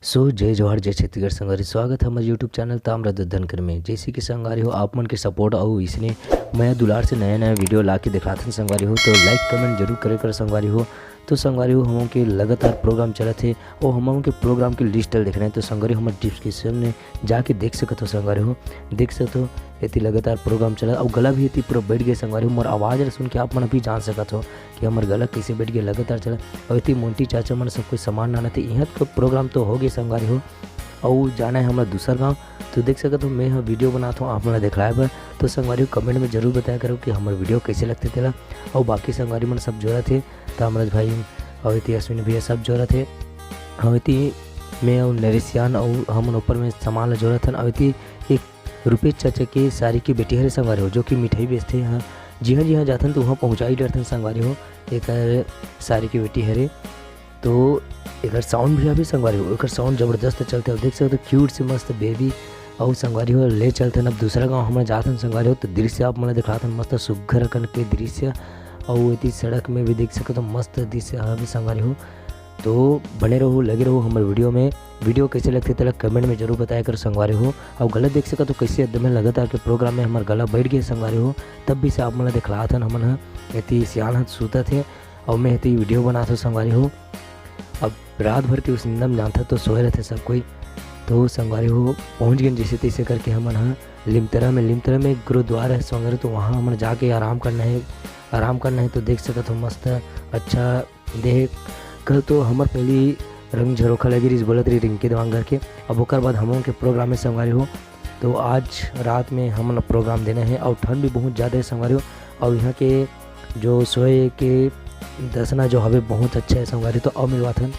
जय जवाहर जय छत्तीसगढ़ संगवारी स्वागत है हमारे यूट्यूब चैनल ताम्रध्वज धनकर में। जैसे कि संगवारी हो आप मन के सपोर्ट और इसने मैं दुलार से नया नया वीडियो ला के दिखाते संगवारी हो, तो लाइक कमेंट जरूर करे कर संगवारी हो। तो संगवारी हो हम के लगातार प्रोग्राम चलत है और हम के प्रोग्राम के लिस्ट देखना है, तो संगवारी हमारे डिस्क्रिप्शन में जाके देख सकते हो संगवारी हो, देख सकते हो इतनी लगातार प्रोग्राम चला और गला भी इतनी पूरा बैठ गए संगवारी हो। मोर आवाज़ सुन के आप मन भी जान सकते हो कि हमारे गला कैसे बैठ गया लगातार चला। और इतनी मोंटी चाचा मन सब कोई सामान लाना थे, यहाँ का प्रोग्राम तो हो गया संगवारी हो और जाना है हमारा दूसरा गांव। तो देख सकते हो मैं वीडियो बनाता हूँ आप मैंने दिखलाया पर, तो संगवारी कमेंट में जरूर बताया करो कि हमारे वीडियो कैसे लगते थे। और बाकी संगवारी मन सब जोड़ा थे, ताम्रज भाई और इतनी अश्विनी भैया सब जोड़ा थे, और इतनी मैं और नरेशियान और हम ऊपर में सामान जोड़ा था। और इतनी एक रुपेश चाचा के सारी की बेटी हरे संगवारी हो जो कि मिठाई बेचते हैं, जी हाँ जाते तो वहाँ पहुँचाई डरते संगवारी हो। एक सारी की बेटी हरे, तो एक साउंड भी अभी संगवारी हो, एक साउंड ज़बरदस्त चलते हो, देख सकते हो क्यूट से मस्त बेबी और संगवारी हो ले चलते हैं। अब दूसरा गांव हमारे जाते हैं संगवारी हो, तो दृश्य आप मैंने दिखाते हैं मस्त सुघर कन के दृश्य, और इतनी सड़क में भी देख सकते हो मस्त दृश्य अभी संगवारी हो। तो बने रहो लगे रहो हमारे वीडियो में। वीडियो कैसे लगते थे कमेंट में जरूर बताया कर संगवारी हो। और गलत देख सका तो कैसे एकदम लगातार के प्रोग्राम में हमारा गला बैठ गया संगवारी हो, तब भी से आप मैंने दिखला था हमन इतनी सियान हाथ सूता थे और मैं इतनी वीडियो बनाता संगवारी हो। अब रात भर के उस नींद में जानता तो सोए रहे थे सब कोई, तो संगवारी हो पहुँच गए जैसे तैसे करके हमन लिमतरा में एक गुरुद्वारा है संगवारी, तो वहाँ हमन जाके आराम करना है। तो देख सकते हो मस्त अच्छा देख कर, तो हमारे पहली रंग झरोखा लगी रही बोलत रही रिंकी देवांगर के। अब ओकर बाद हम के प्रोग्राम में संगवारी हो, तो आज रात में हम प्रोग्राम देना है और ठंड भी बहुत ज़्यादा है संगवारी हो। और यहाँ के जो सोए के दर्शना जो हवे बहुत अच्छा है संगवारी, तो अब मिलवा था।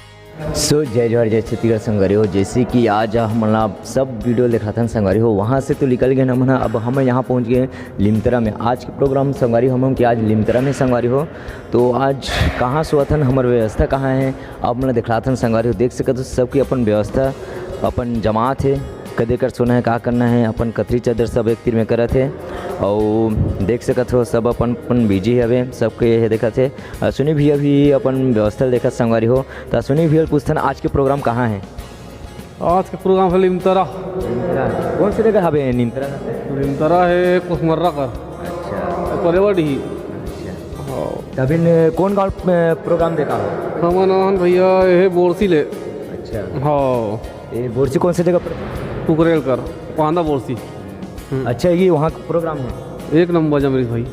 जय जवाहर जय छत्तीसगढ़ संगवारी हो। जैसे कि आज हमारा सब वीडियो देखा था संगवारी हो, वहाँ से तो निकल गए हम, अब हम यहाँ पहुँच गए लिमतरा में। आज के प्रोग्राम संगवारी हम कि आज लिमतरा में संगवारी हो, तो आज कहाँ सोआ था हमारी व्यवस्था कहाँ है अब मैंने दिखला था संगवारी हो। देख सकते तो सबकी अपन व्यवस्था अपन जमात है, कदे कर सोना है का करना है, अपन कतरी चादर सब एक तीर में करत है। और देख सकते हो सब अपन बिजी हवे सबके देखा थे। अश्विनी भैया भी अपन व्यवस्था देखा संगवारी हो, तो अश्विनी भैया पूछथन आज के प्रोग्राम कहाँ है? आज के प्रोग्राम है लिमतरा। कौन सी जगह हवे लिमतरा है कुसमर्रा का। अच्छा परेवड़ ही। तभी कौन गाँव प्रोग्राम देखा हो? हम भैया ये बोरसी ले। अच्छा हाँ ये बोरसी कौन सी जगह पर? टुकरेल कर पांदा बोरसी। अच्छा ये वहाँ का प्रोग्राम है एक नंबर जमरीश भाई,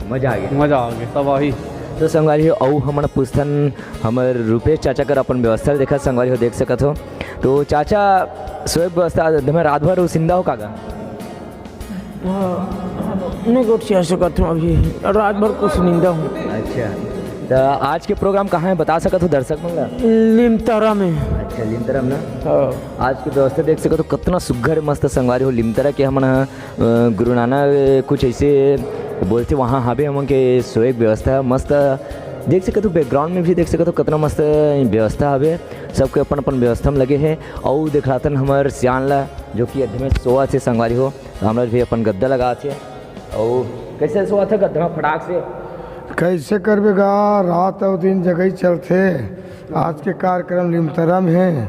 मज़ा आ गया तबाही। तो संगवारी हो और हमारा पुस्तन हमारे रुपेश चाचा कर अपन व्यवस्था देखा संगवारी हो, देख सकत हो। तो चाचा सोए व्यवस्था मैं रात भर सिंदा हो कागा नहीं गोट सकत हूँ अभी रात भर कुछ नींदा हूँ। अच्छा तो आज के प्रोग्राम कहाँ है बता सकत हो दर्शक मंगा? लिमतरा में। अच्छा लिमतरा में ना। आज की व्यवस्था देख सकते हो कितना सुघर मस्त संगवारी हो। लिमतरा के हम गुरु नानक कुछ ऐसे बोलते वहाँ हावे हम के सोए व्यवस्था मस्त देख सकते हो। बैकग्राउंड में भी देख सकते हो कितना मस्त व्यवस्था हवे, सबके अपन अपन व्यवस्था में लगे हैं। और दिखलातन हमारे सियानला जो कि अध्यम सोआ थे संगवारी हो, हमारा भी अपन गद्दा लगा थे। और कैसे सोआ था गद्दा फटाक से? कैसे करबेगा रात और दिन जगह ही चलते। आज के कार्यक्रम लिमतरा में है,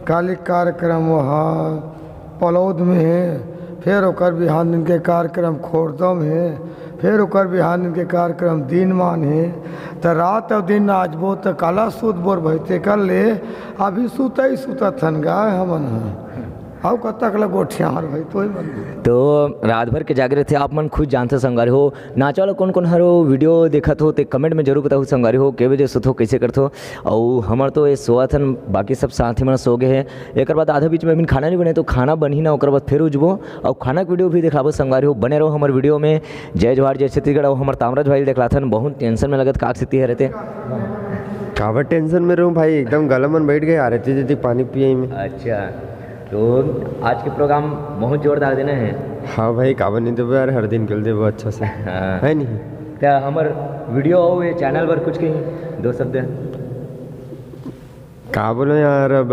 कालिक कार्यक्रम वहाँ पलौद में है, फिर ओकर बिहान दिन के कार्यक्रम खोरदो में है, फिर ओकर बिहान दिन के कार्यक्रम दिन मान है। तो रात और दिन आज वो तो काला सूत बोर भैते कर ले, अभी सूता ही सूता थन गाय हमन आओ कब तक गोठिया हर भाई तो रात भर के जागृत थे आप मन खुद जानते संगवारी हो। नाचा वाला कौन कौन हरो वीडियो देखत हो तो कमेंट में जरूर बताओ संगवारी हो के बजे सुतो कैसे करते हो। और हमार तो ये सोआ थन, बाकी सब साथी मन सो गए हैं। एक बाद आधा बीच में अभी खाना नहीं बने, तो खाना बन ही ना ओकर बाद फिर उजबो और खाना के वीडियो भी दिखाबो संगवारी हो। बने रहो हमारे वीडियो में। जय जवाहर जय छत्तीसगढ़। और हमारे ताम्रज भाई देखला था बहुत टेंशन में लगत काक स्थिति है रहते काबर टेंशन में रहूँ भाई, एकदम गला मन बैठ गए आ रहे थे पानी पिए में। अच्छा तो आज के प्रोग्राम बहुत जोरदार देना है। हाँ भाई काबर नहीं देव यार, हर दिन कल देव अच्छा से है नहीं क्या हमार वीडियो हो ये चैनल पर कुछ कहीं दो शब्द का बोलो यार। अब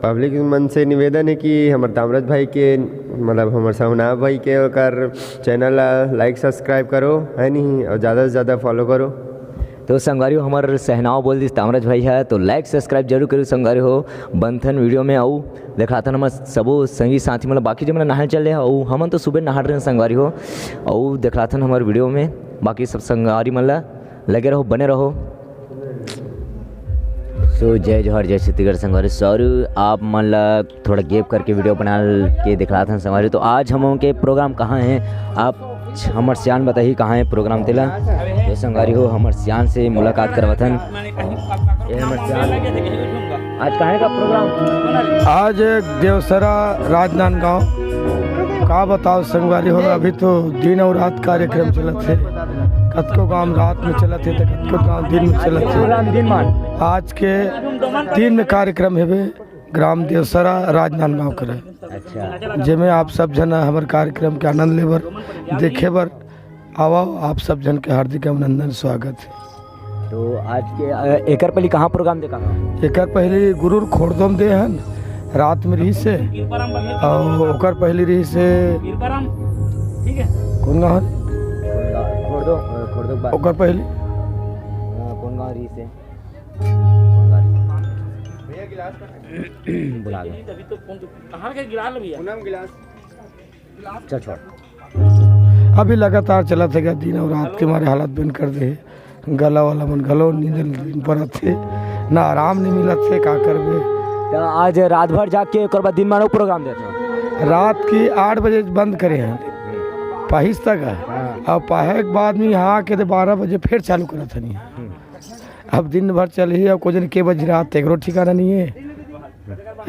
पब्लिक मन से निवेदन है कि हमारे ताम्रज भाई के मतलब हमारे सहुना भाई के कर चैनल लाइक सब्सक्राइब करो है नहीं, और ज़्यादा से ज़्यादा फॉलो करो। तो संगवारी हो हमारे सहनाव बोल दी तामराज भाई है, तो लाइक सब्सक्राइब जरूर करो संगवारी हो। बंथन वीडियो में आऊ दिखाथन हमारे सबो संगी साथी मतलब बाकी जो मतलब नहाए चल रहे और हम तो सुबह नहा रहे हैं संगवारी हो, और दिखाथन हमारे वीडियो में। बाकी सब संगवारी मतलब लगे रहो, बने रहो। तो जय जोहर जय छत्तीसगढ़ संगवारी। सॉरी आप मतलब थोड़ा गेप करके वीडियो बना के दिखला था संगवारी। तो आज हम के प्रोग्राम कहाँ हैं, आप हमार सियान बताइए कहाँ है प्रोग्राम तेला। तो संगवारी हो हमार सियान से मुलाकात करवाथन। ये हमार सियान आज कहाँ का प्रोग्राम? आज देवसरा राजनांदगांव का बताओ संगवारी हो। अभी तो दिन और रात कार्यक्रम चलत है, कतको गांव रात में चलत है तो कतको गांव दिन में चलत है। आज के दिन में कार्यक्रम है ग्राम देवसरा राजनांदगांव करे। अच्छा, जिसमें आप सब जन हमारे कार्यक्रम के आनंद लेबर देखे बर आओ। आप सब जन के हार्दिक अभिनंदन स्वागत है। तो आज के एकर पहले कहाँ प्रोग्राम देखा? एकर पहले गुरुर खोड़दम दे हन रात में रही से, और ओकर पहले रही से कौन गाँव ओकर पहले कौन गाँव रही से बुला लो। चल छोड़। अभी लगातार चला थे दिन और रात के हमारे हालत बन कर दे। गला वाला मन गलो नींद पर थे ना, आराम नहीं मिला थे, का करबे। तो आज रात भर जाग के एक बाद दिन मानो प्रोग्राम देते रात की 8 बजे बंद करे हैं पाहिस तक है, और पाहे के बाद में यहाँ के 12 बजे फिर चालू करा था नहीं। अब दिन भर चल ही, अब कोई के बज रात एक ठिकाना नहीं है।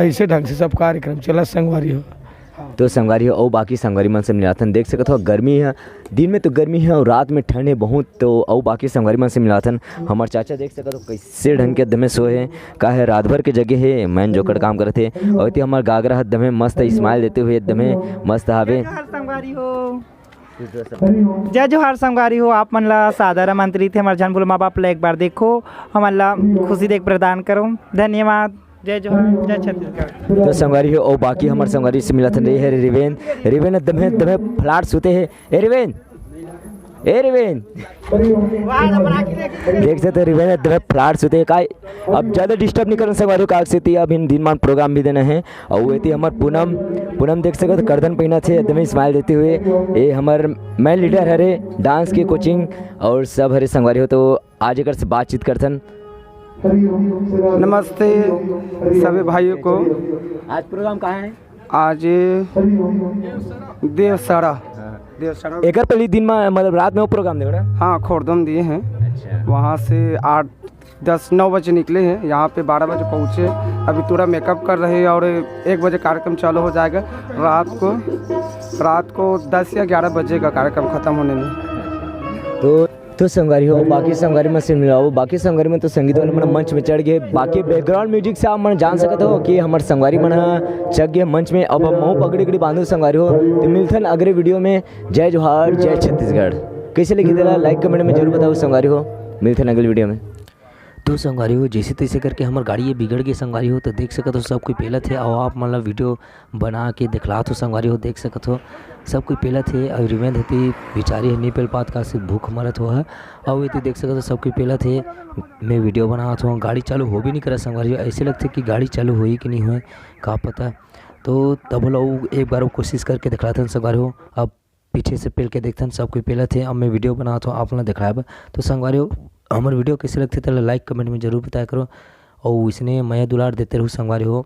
ऐसे ढंग से सब कार्यक्रम चला संगवारी हो। तो संगवारी हो और बाकी संगवारी मन से मिलाथन देख सकते हो। गर्मी है, दिन में तो गर्मी है और रात में ठंड है बहुत। तो और बाकी संगवारी मन से मिलाथन हमारे चाचा देख सकते हो कैसे ढंग के दमे सोए हैं, का है रात भर के जगह है मैन जोकर काम करते। और इतने हमारे गागरा हाथ दमे मस्त स्माइल देते हुए दमे मस्त हावे। जय जोहार संगवारी हो। आप मन ला सादर आमंत्रित है हमारे जानबुल माँ बाप ला एक बार देखो, हमारे ला खुशी देख प्रदान करो। धन्यवाद। जय जोहार जय छत्तीसगढ़। तो संगवारी हो और बाकी हमारे संगवारी से मिला था रही है रिवेन। रिवेन दमे दमे फ्लाट सोते हैं। ए रिवेन, ए रिवेन देख सकते हो रिवेन दमे फ्लाट सोते हैं। का अब ज़्यादा डिस्टर्ब नहीं करना संगवारी काग से थी। अब इन दिन मान प्रोग्राम भी देना है। और वो थी हमारे पूनम देख सकते तो करदन पहना थे एकदम स्माइल देते हुए। ये हमारे मैन लीडर हरे डांस के कोचिंग और सब हरे संगवारी हो। तो आज एक से बातचीत करथन। नमस्ते सभी भाइयों को। आज प्रोग्राम कहाँ है? आज देवसरा एक पहले दिन में मतलब रात में वो प्रोग्राम देखो ना। हाँ, खोड़दम दिए हैं। अच्छा। वहाँ से 8, 10, 9 बजे निकले हैं, यहाँ पे 12 बजे पहुँचे। अभी पूरा मेकअप कर रहे हैं और 1 बजे कार्यक्रम चालू हो जाएगा। रात को 10 या 11 बजे का कार्यक्रम ख़त्म होने में। तो संगवारी हो बाकी संगवारी में से मिलाओ। बाकी संगवारी में तो संगीत वाले मन मंच में चढ़ गए। बाकी बैकग्राउंड म्यूजिक से आप मन जान सकते हो कि हमारे संगवारी मन चढ़ गए मंच में। अब मऊ पगड़ी बांधो संगवारी हो। तो मिलथन अगले वीडियो में। जय जोहार जय छत्तीसगढ़। कैसे लगी तेरा लाइक कमेंट में जरूर बताओ संगवारी हो। मिलथन अगले वीडियो में। तो संगवारी हो जैसे तैसे करके हमार गाड़ी ये बिगड़ गई संगवारी हो। तो देख सकते हो सब कोई पहले थे और आप मतलब वीडियो बना के दिखला तो संगवारी हो देख सकते हो सब कोई पहले थे। और रिवेंद थी बेचारी है नहीं पेल पात का से भूख मरत हो है। और ये देख सकते हो सब कोई पहले थे मैं वीडियो बना था। गाड़ी चालू हो भी नहीं करा संगवारी हो। ऐसे लगते कि गाड़ी चालू हुई कि नहीं हुई का पता। तो तब लोग एक बार कोशिश करके दिखलाते संगवारी हो। अब पीछे से पेल के देखते सब कोई पहले थे। अब मैं वीडियो बना था आप लोग दिखाया। तो संगवारी हो हमारे वीडियो कैसे लगते तो लाइक कमेंट में जरूर बताया करो। और इसने मैं दुलार देते रहूँ संगवारी हो।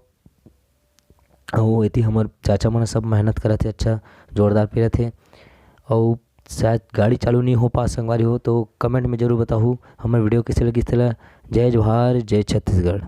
और इतनी हमारे चाचा मन सब मेहनत करे थे, अच्छा जोरदार पेरे थे। और शायद गाड़ी चालू नहीं हो पा संगवारी हो। तो कमेंट में जरूर बताऊँ हमारे वीडियो कैसे लगी। जय जोहार जय छत्तीसगढ़।